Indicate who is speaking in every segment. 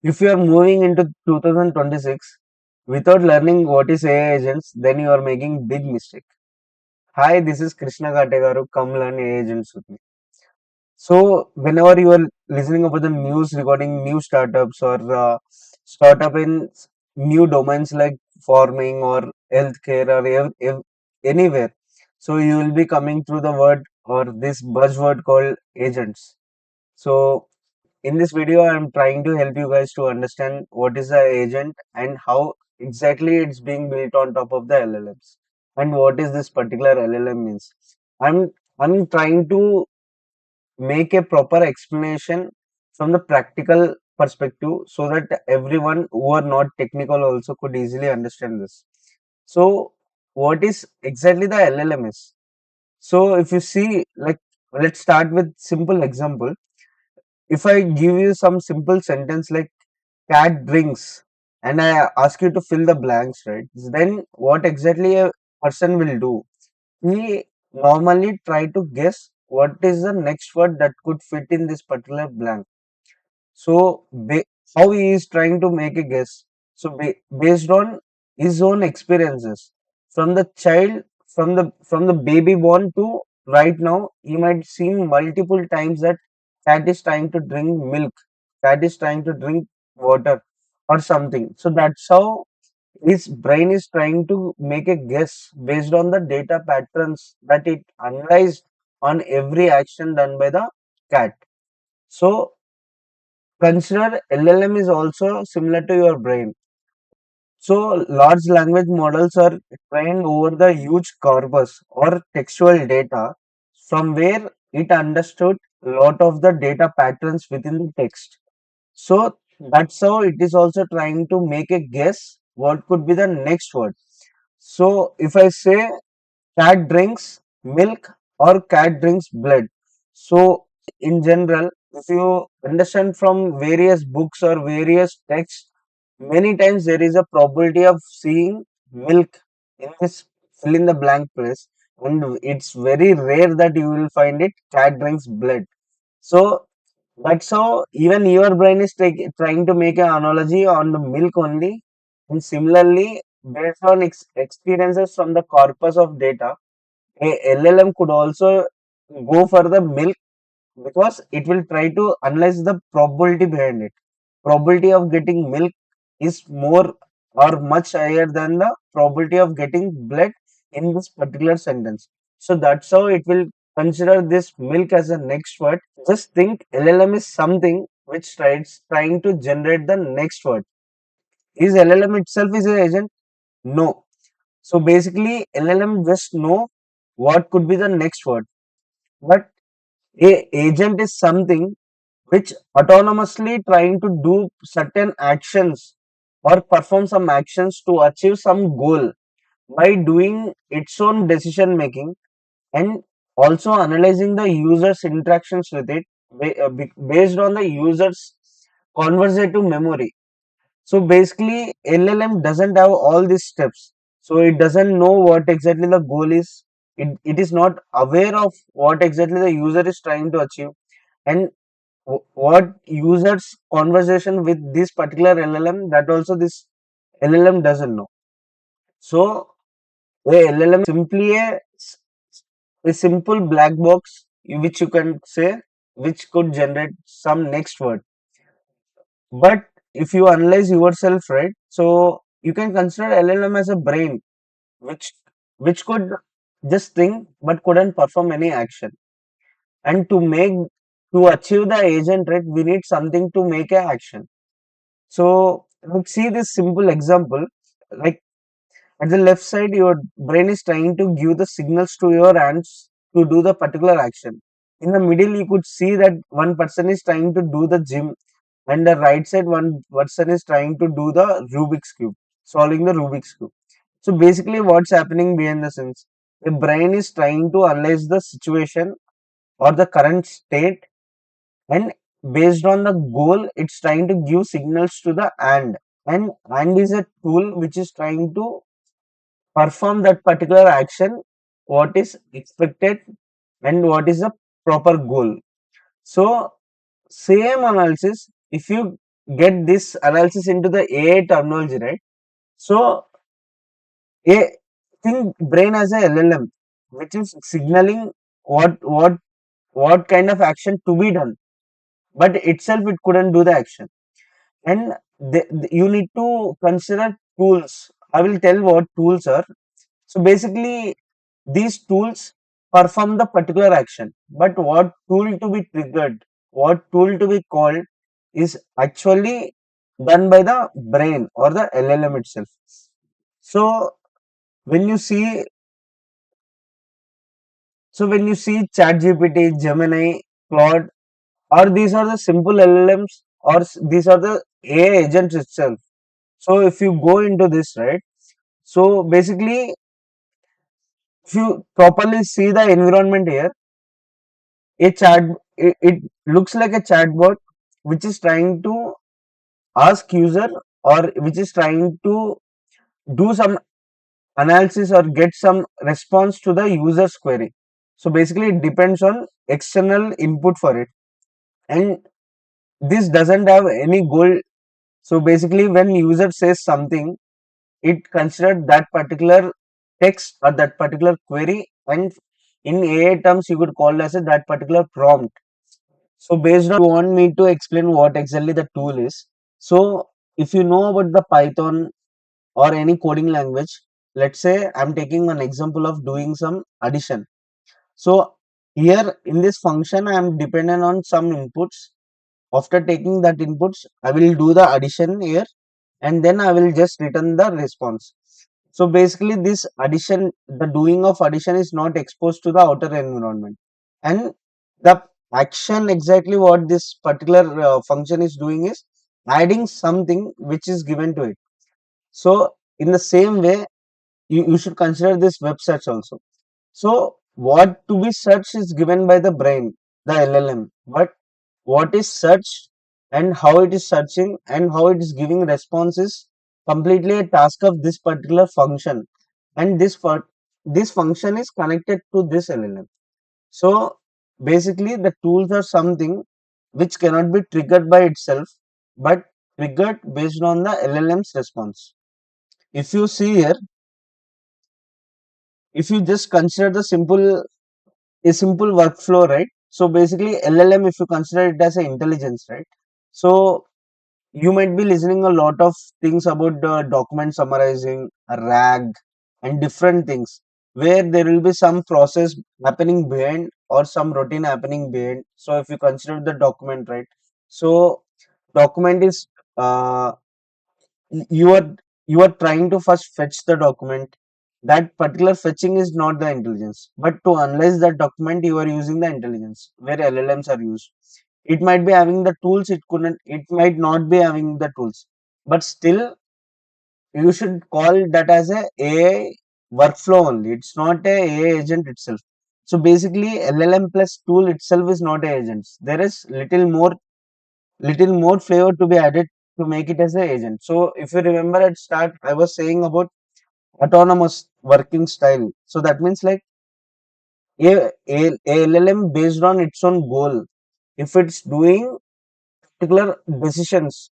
Speaker 1: If you are moving into 2026 without learning what is AI agents, then you are making big mistake. Hi, this is Krishnakategaru. Come learn AI agents with me. So, whenever you are listening about the news regarding new startups or startup in new domains like farming or healthcare or anywhere, so you will be coming through the word or this buzzword called agents. So, in this video, I'm trying to help you guys to understand what is the agent and how exactly it's being built on top of the LLMs and what is this particular LLM means. I'm I'm trying to make a proper explanation from the practical perspective so that everyone who are not technical also could easily understand this. So, what is exactly the LLM is? So, if you see, like, let's start with simple example. If I give you some simple sentence like cat drinks and I ask you to fill the blanks, right? Then what exactly a person will do? He normally try to guess what is the next word that could fit in this particular blank. So how he is trying to make a guess. So based on his own experiences from the child, from the baby born to right now, you might see multiple times that cat is trying to drink milk, cat is trying to drink water or something. So that's how his brain is trying to make a guess based on the data patterns that it analyzed on every action done by the cat. So consider LLM is also similar to your brain. So large language models are trained over the huge corpus or textual data from where it understood a lot of the data patterns within the text. So that's how it is also trying to make a guess what could be the next word. So if I say cat drinks milk or cat drinks blood. So in general, if you understand from various books or various texts, many times there is a probability of seeing milk in this fill in the blank place, and it's very rare that you will find it cat drinks blood. So that's how even your brain is trying to make an analogy on the milk only. And similarly, based on experiences from the corpus of data, a LLM could also go for the milk because it will try to analyze the probability behind it. Probability of getting milk is more or much higher than the probability of getting blood in this particular sentence. So that's how it will consider this milk as a next word. Just think LLM is something which trying to generate the next word. Is LLM itself is an agent? No. So basically LLM just know what could be the next word. But a agent is something which autonomously trying to do certain actions or perform some actions to achieve some goal by doing its own decision making and also analyzing the user's interactions with it based on the user's conversative memory. So basically, LLM doesn't have all these steps. So it doesn't know what exactly the goal is. It is not aware of what exactly the user is trying to achieve and what user's conversation with this particular LLM, that also this LLM doesn't know. So a LLM simply a simple black box which you can say which could generate some next word. But if you analyze yourself, right, so you can consider LLM as a brain which could just think but couldn't perform any action. And to achieve the agent, right, we need something to make a action. So let's see this simple example. Like at the left side, your brain is trying to give the signals to your hands to do the particular action. In the middle, you could see that one person is trying to do the gym, and the right side, one person is trying to do the Rubik's cube, solving the Rubik's cube. So basically, what's happening behind the scenes? The brain is trying to analyze the situation or the current state, and based on the goal, it's trying to give signals to the and is a tool which is trying to perform that particular action, what is expected and what is the proper goal. So same analysis, if you get this analysis into the AI terminology, right? So a think brain as a LLM, which is signaling what what what kind of action to be done, but itself it couldn't do the action. And you need to consider tools. I will tell what tools are. So basically, these tools perform the particular action, but what tool to be triggered, what tool to be called is actually done by the brain or the LLM itself. So when you see, when you see ChatGPT, Gemini, Claude, or these are the simple LLMs, or these are the AI agents itself. So if you go into this, right? So basically, if you properly see the environment here, a chat, it looks like a chatbot which is trying to ask user, or which is trying to do some analysis or get some response to the user's query. So basically, it depends on external input for it, and this doesn't have any goal. So basically, when user says something, it considered that particular text or that particular query, and in AI terms, you could call as a that particular prompt. So based on, you want me to explain what exactly the tool is. So if you know about the Python or any coding language, let's say I'm taking an example of doing some addition. So here in this function, I am dependent on some inputs. After taking that inputs, I will do the addition here, and then I will just return the response. So basically, this addition, the doing of addition is not exposed to the outer environment, and the action exactly what this particular function is doing is adding something which is given to it. So in the same way, you should consider this web search also. So what to be searched is given by the brain, the LLM, but what is searched and how it is searching and how it is giving response is completely a task of this particular function, and this function is connected to this LLM. So basically, the tools are something which cannot be triggered by itself, but triggered based on the LLM's response. If you see here, if you just consider the simple workflow, right? So basically, LLM, if you consider it as an intelligence, right? So you might be listening a lot of things about the document summarizing, a RAG, and different things where there will be some process happening behind or some routine happening behind. So if you consider the document, right? So document is uh, you are trying to first fetch the document. That particular fetching is not the intelligence, but to analyze that document you are using the intelligence where LLMs are used. It might be having the tools, it might not be having the tools, but still you should call that as a AI workflow only. It's not a AI agent itself. So basically, LLM plus tool itself is not a agent. There is little more flavor to be added to make it as an agent. So if you remember at start, I was saying about autonomous working style. So that means like a LLM based on its own goal. If it's doing particular decisions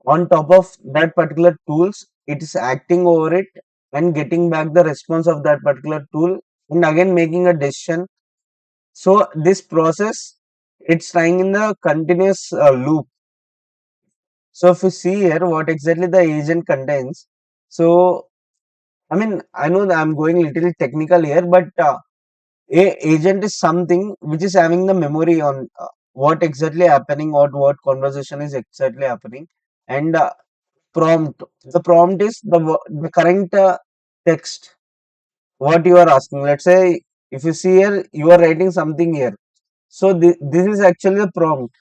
Speaker 1: on top of that particular tools, it is acting over it and getting back the response of that particular tool, and again making a decision. So this process, it's trying in the continuous loop. So if you see here what exactly the agent contains, so I mean I know that I'm going little technical here, but a agent is something which is having the memory on what exactly happening or what conversation is exactly happening, and prompt. The prompt is the current text what you are asking. Let's say if you see here you are writing something here, so this is actually the prompt.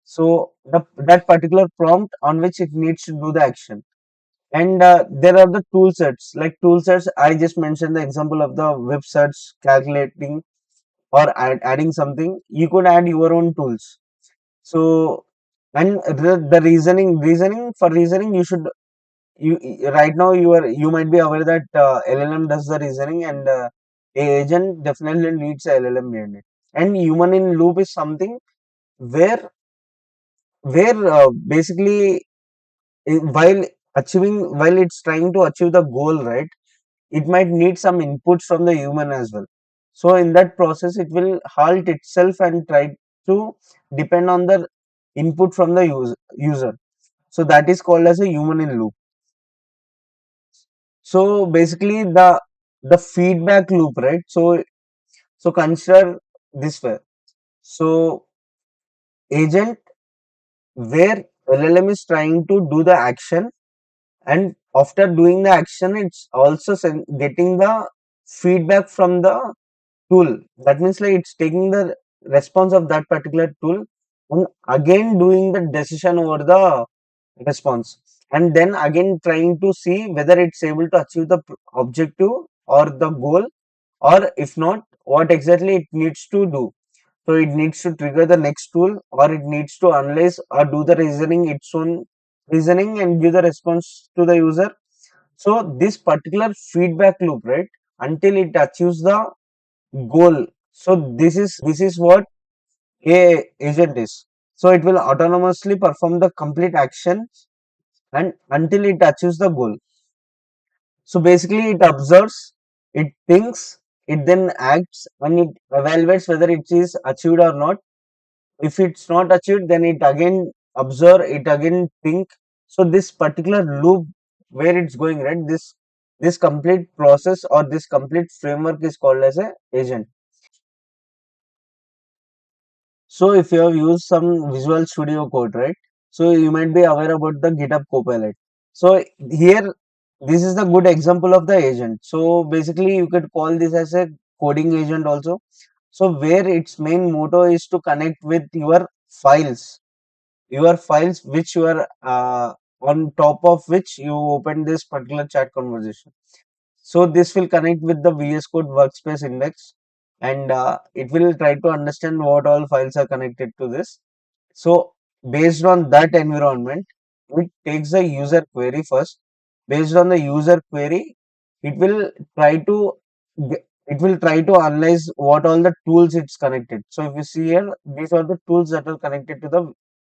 Speaker 1: So that particular prompt on which it needs to do the action. And there are the tool sets. Like tool sets, I just mentioned the example of the web search, calculating or adding something. You could add your own tools. So and the reasoning for reasoning, you should right now you might be aware that LLM does the reasoning, and a agent definitely needs a LLM behind it. And human in loop is something where basically while while it's trying to achieve the goal, right? It might need some inputs from the human as well. So in that process, it will halt itself and try to depend on the input from the user. So that is called as a human in loop. So basically the feedback loop, right? So consider this way. So agent where LLM is trying to do the action, and after doing the action, it's also getting the feedback from the tool. That means like it's taking the response of that particular tool and again doing the decision over the response, and then again trying to see whether it's able to achieve the objective or the goal, or if not, what exactly it needs to do. So it needs to trigger the next tool, or it needs to analyze or do the reasoning, its own reasoning, and give the response to the user. So this particular feedback loop, right, until it achieves the goal. So this is what a agent is. So it will autonomously perform the complete action and until it achieves the goal. So basically it observes, it thinks, it then acts, and it evaluates whether it is achieved or not. If it's not achieved, then it again observe, it again think. So this particular loop where it's going, right, this complete process or this complete framework is called as a agent. So if you have used some Visual Studio Code, right? So you might be aware about the GitHub Copilot. So here, this is the good example of the agent. So basically, you could call this as a coding agent also. So where its main motto is to connect with your files which you are on top of which you open this particular chat conversation. So this will connect with the VS Code workspace index, and it will try to understand what all files are connected to this. So based on that environment, it takes the user query first. Based on the user query, it will try to it will try to analyze what all the tools it's connected. So if you see here, these are the tools that are connected to the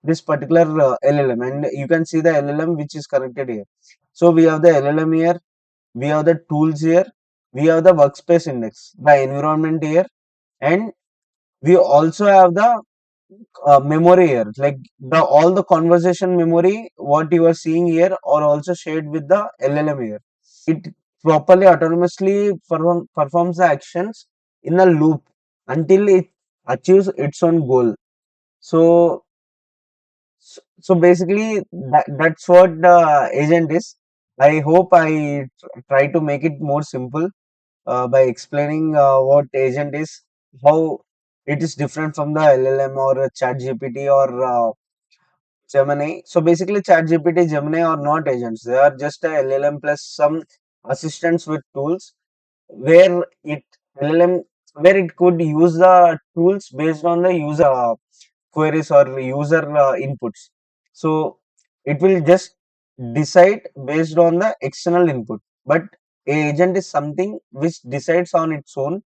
Speaker 1: this particular LLM, and you can see the LLM which is connected here. So we have the LLM here, we have the tools here, we have the workspace index, the environment here, and we also have the memory here. Like the all the conversation memory, what you are seeing here, are also shared with the LLM here. It properly autonomously performs the actions in a loop until it achieves its own goal. So so basically that's what the agent is. I hope I try to make it more simple by explaining what agent is, how it is different from the LLM or Chat GPT or Gemini. So basically, Chat GPT, Gemini are not agents. They are just a LLM plus some assistants with tools where it LLM where it could use the tools based on the user queries or user inputs. So it will just decide based on the external input. But a agent is something which decides on its own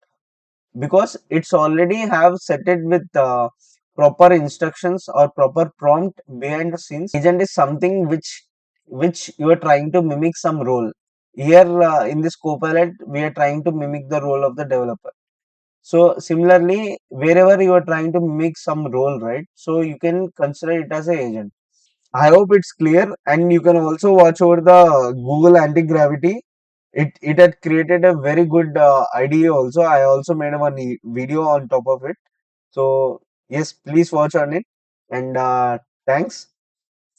Speaker 1: because it's already have set it with proper instructions or proper prompt behind the scenes. Agent is something which you are trying to mimic some role. Here in this copilot, we are trying to mimic the role of the developer. So similarly, wherever you are trying to mimic some role, right? So you can consider it as an agent. I hope it's clear, and you can also watch over the Google anti-gravity. It had created a very good idea also. I also made one video on top of it. So yes, please watch on it, and thanks.